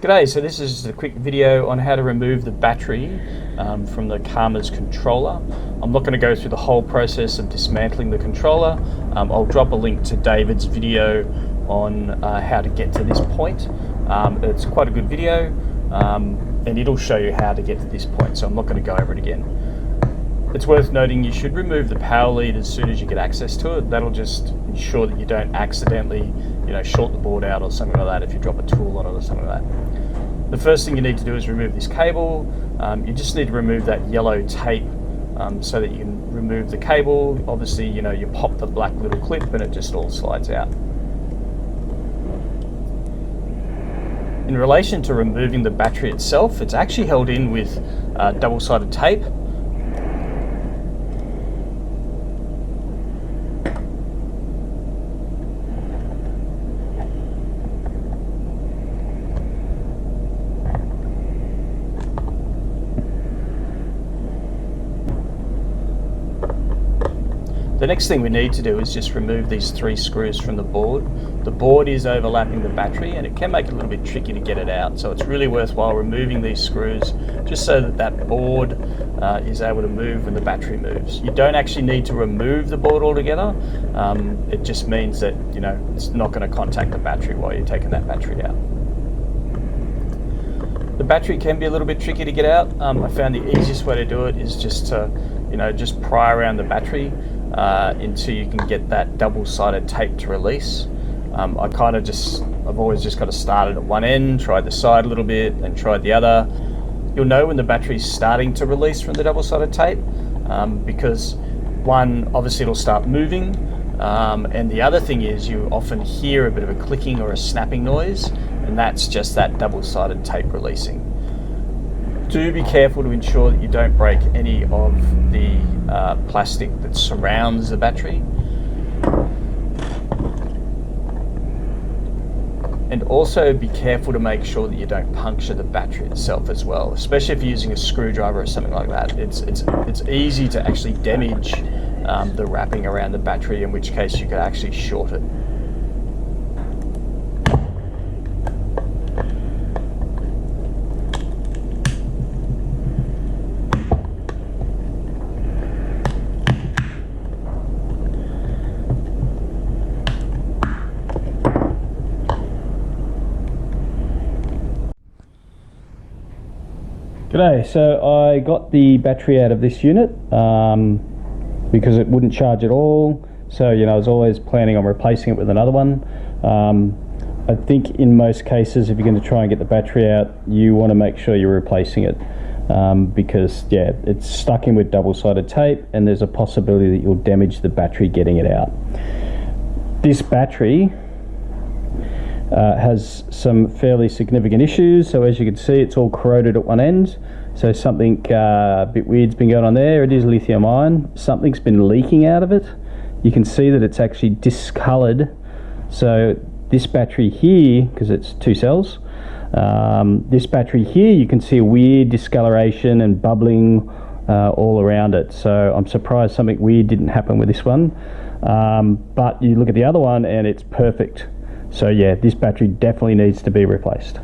G'day, so this is just a quick video on how to remove the battery from the Karma's controller. I'm not going to go through the whole process of dismantling the controller. I'll drop a link to David's video on how to get to this point. It's quite a good video and it'll show you how to get to this point, so I'm not going to go over it again. It's worth noting you should remove the power lead as soon as you get access to it. That'll just ensure that you don't accidentally, short the board out or something like that if you drop a tool on it or something like that. The first thing you need to do is remove this cable. You just need to remove that yellow tape so that you can remove the cable. Obviously, you pop the black little clip and it just all slides out. In relation to removing the battery itself, it's actually held in with double-sided tape. The next thing we need to do is just remove these 3 screws from the board. The board is overlapping the battery and it can make it a little bit tricky to get it out, so it's really worthwhile removing these screws just so that that board is able to move when the battery moves. You don't actually need to remove the board altogether. It just means that it's not going to contact the battery while you're taking that battery out. The battery can be a little bit tricky to get out. I found the easiest way to do it is just to just pry around the battery until you can get that double-sided tape to release. I've always just got to start it at one end, tried the side a little bit, then tried the other. You'll know when the battery's starting to release from the double-sided tape because one, obviously it'll start moving, and the other thing is you often hear a bit of a clicking or a snapping noise, and that's just that double-sided tape releasing. Do be careful to ensure that you don't break any of the plastic that surrounds the battery. And also be careful to make sure that you don't puncture the battery itself as well, especially if you're using a screwdriver or something like that. It's easy to actually damage the wrapping around the battery, in which case you could actually short it. G'day, so I got the battery out of this unit because it wouldn't charge at all, so I was always planning on replacing it with another one. I think in most cases if you're going to try and get the battery out, you want to make sure you're replacing it because it's stuck in with double-sided tape and there's a possibility that you'll damage the battery getting it out. This battery has some fairly significant issues. So as you can see, it's all corroded at one end, so something a bit weird's been going on there. It is lithium ion. Something's been leaking out of it. You can see that it's actually discolored. So this battery here, because it's 2 cells, this battery here, you can see a weird discoloration and bubbling all around it. So I'm surprised something weird didn't happen with this one, but you look at the other one and it's perfect. So yeah, this battery definitely needs to be replaced.